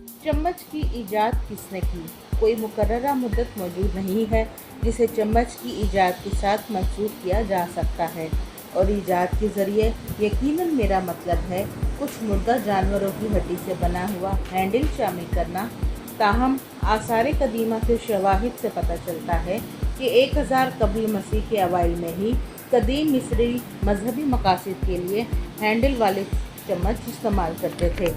चम्मच की ईजाद किसने की? कोई मुकर्ररा मुद्दत मौजूद नहीं है जिसे चम्मच की ईजाद के साथ मंसूब किया जा सकता है, और ईजाद के ज़रिए यकीनन मेरा मतलब है कुछ मुर्दा जानवरों की हड्डी से बना हुआ हैंडल शामिल करना। ताहम आसार कदीमा के शवाहिद से पता चलता है कि 1000 कबल मसीह के अवाइल में ही कदीम मिस्री मजहबी मकासद के लिए हैंडल वाले चम्मच इस्तेमाल करते थे।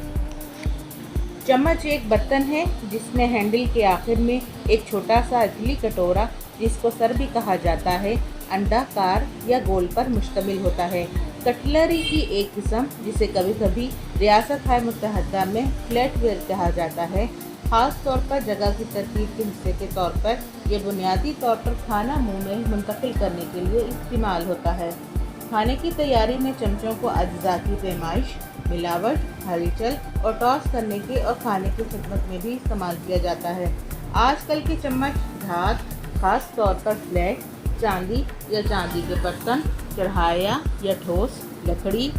चम्मच एक बर्तन है जिसमें हैंडल के आखिर में एक छोटा सा इटली कटोरा, जिसको सर भी कहा जाता है, अंडाकार या गोल पर मुश्तमिल होता है। कटलरी की एक किस्म, जिसे कभी कभी रियासत मुत्तहदा में फ्लैटवेयर कहा जाता है, ख़ास तौर पर जगह की तरतीब के हिस्से के तौर पर यह बुनियादी तौर पर खाना मुंह में मुंतकिल करने के लिए इस्तेमाल होता है। खाने की तैयारी में चमचों को अज्जा की पैमाइश, मिलावट, हलचल और टॉस करने के और खाने की खिदमत में भी इस्तेमाल किया जाता है। आजकल के चम्मच धात, खास तौर पर फ्लैट, चांदी या चांदी के बर्तन, कढ़ाया या ठोस लकड़ी,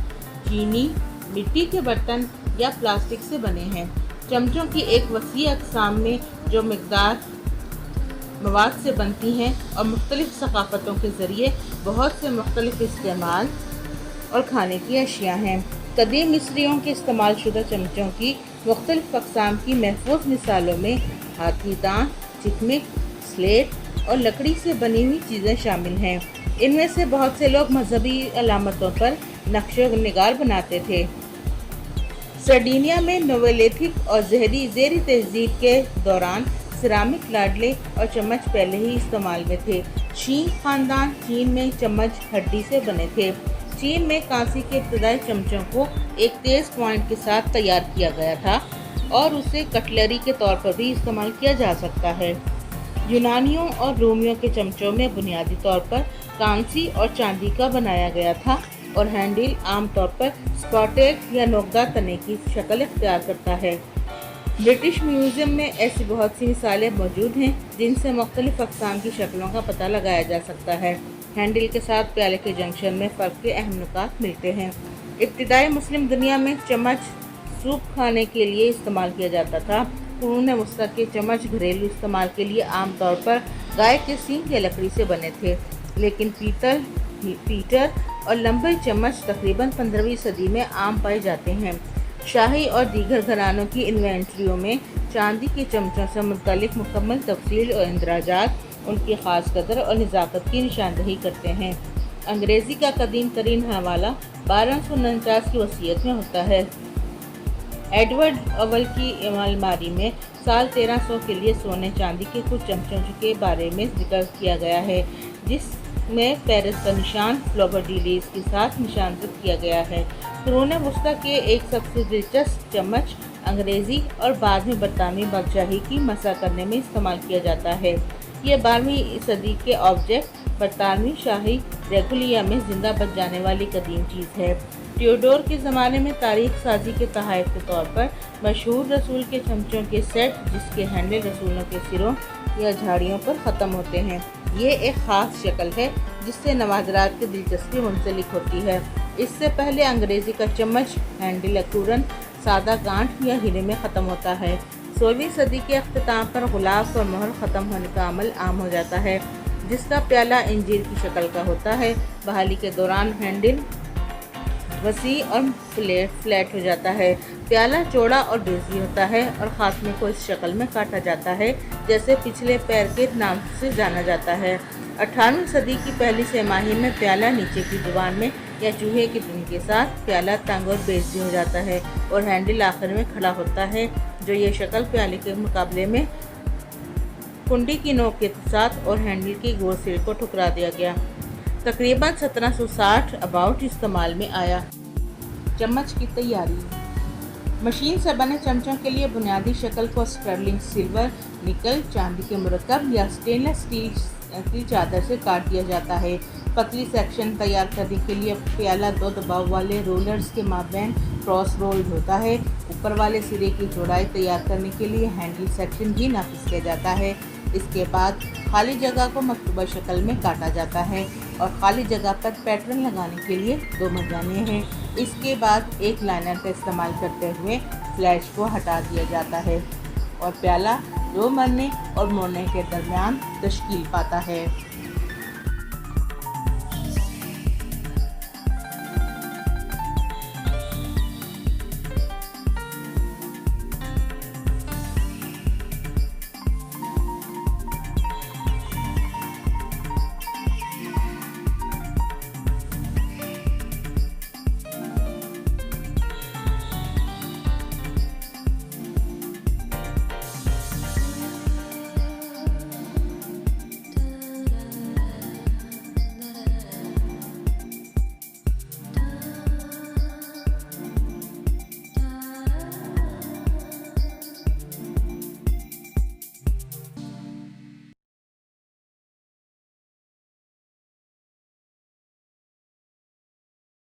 चीनी, मिट्टी के बर्तन या प्लास्टिक से बने हैं। चमचों की एक वसी अक़साम में जो मिक़दार मवाद से बनती हैं और मुख्तलिफ़ सक़ाफ़तों के ज़रिए बहुत से मुख्तलिफ़ इस्तेमाल और खाने की अशिया हैं। कदीम मिस्रियों के इस्तेमाल शुदा चमचों की मुख्तलिफ़ अक़साम की महफूज मिसालों में हाथी दांत, चिकमिक, स्लेट और लकड़ी से बनी हुई चीज़ें शामिल हैं। इनमें से बहुत से लोग मजहबी अलामतों पर नक्शे निगार बनाते थे। सर्डिनिया में नोवेलिथिक और ज़ेरी तहज़ीब के दौरान सिरामिक लाडले और चम्मच पहले ही इस्तेमाल में थे। शीन ख़ानदान चीन में चम्मच हड्डी से बने थे। चीन में कांसी के इब्तदाई चमचों को एक तेज़ पॉइंट के साथ तैयार किया गया था और उसे कटलरी के तौर पर भी इस्तेमाल किया जा सकता है। यूनानियों और रोमियों के चमचों में बुनियादी तौर पर कांसी और चांदी का बनाया गया था और हैंडल आमतौर पर स्पॉटेड या नोकदार तने की शक्ल इख्तियार करता है। ब्रिटिश म्यूज़ियम में ऐसी बहुत सी मिसालें मौजूद हैं जिनसे मुख्तलिफ़ अक़साम की शक्लों का पता लगाया जा सकता है। हैंडल के साथ प्याले के जंक्शन में फ़र्क के अहम नुकात मिलते हैं। इब्तिदाई मुस्लिम दुनिया में चम्मच सूप खाने के लिए इस्तेमाल किया जाता था। कुरून वस्ता के चम्मच घरेलू इस्तेमाल के लिए आमतौर पर गाय के सींग या लकड़ी से बने थे, लेकिन पीतल और लंबे चम्मच तकरीबन 15वीं सदी में आम पाए जाते हैं। शाही और दीगर घरानों की इन्वेंट्रियों में चांदी के चमचों से मुतल्लिक़ मुकम्मल तफसील और इंदराजात उनकी ख़ास कदर और नज़ाकत की निशानदही करते हैं। अंग्रेज़ी का कदीम तरीन हवाला 1249 की वसीयत में होता है। एडवर्ड अव्वल की अलमारी में साल 1300 के लिए सोने चांदी के कुछ चमचों के बारे में जिक्र किया गया है, जिसमें पेरिस का निशान फ्लोबर डी लीस के साथ निशानजद किया गया है। कुरून वस्ता के एक सबसे दिलचस्प चम्मच अंग्रेज़ी और बाद में बरतानवी बादशाही की मसा करने में इस्तेमाल किया जाता है। ये 12वीं सदी के ऑब्जेक्ट बरतानवी शाही रेगुलिया में जिंदा बच जाने वाली कदीम चीज़ है। थियोडोर के ज़माने में तारीख साजी के तहफ़ के तौर पर मशहूर रसूल के चमचों के सेट, जिसके हैंडल रसूलों के सिरों या झाड़ियों पर ख़त्म होते हैं। ये एक ख़ास शक्ल है जिससे नवाजरात की दिलचस्पी मुंसलिक होती है। इससे पहले अंग्रेज़ी का चम्मच हैंडल अकूरन सादा गांठ या हीरे में ख़त्म होता है। 16वीं सदी के अख्तिताम पर गुलाब और मोहर ख़त्म होने का अमल आम हो जाता है, जिसका प्याला इंजीर की शक्ल का होता है। बहाली के दौरान हैंडल वसी और फ्लैट हो जाता है। प्याला चौड़ा और बेजी होता है और ख़ात्मे को इस शक्ल में काटा जाता है जैसे पिछले पैर के नाम से जाना जाता है। 18वीं सदी की पहली छमाही में प्याला नीचे की जुबान में या चूहे के दिन के साथ प्याला तंग और बेजी हो जाता है और हैंडल आखिर में खड़ा होता है, जो ये शक्ल प्याले के मुकाबले में कुंडी की नोक के साथ और हैंडल की गोल सिर को ठुकरा दिया गया। तकरीबन 1760 अबाउट इस्तेमाल में आया। चम्मच की तैयारी। मशीन से बने चमचों के लिए बुनियादी शक्ल को स्टर्लिंग सिल्वर, निकल, चांदी के मुरक्कब या स्टेनलेस स्टील की चादर से काट दिया जाता है। पतली सेक्शन तैयार करने के लिए प्याला 2 दबाव वाले रोलर्स के माबैन क्रॉस रोल्ड होता है। ऊपर वाले सिरे की चौड़ाई तैयार करने के लिए हैंडल सेक्शन भी नाफिज किया जाता है। इसके बाद खाली जगह को मकतूबा शक्ल में काटा जाता है। اور خالی جگہ پر پیٹرن لگانے کے لیے 2 مرجانیں ہیں۔ اس کے بعد ایک لائنر کا استعمال کرتے ہوئے فلیش کو ہٹا دیا جاتا ہے اور پیالہ 2 مرنے اور موڑنے کے درمیان تشکیل پاتا ہے۔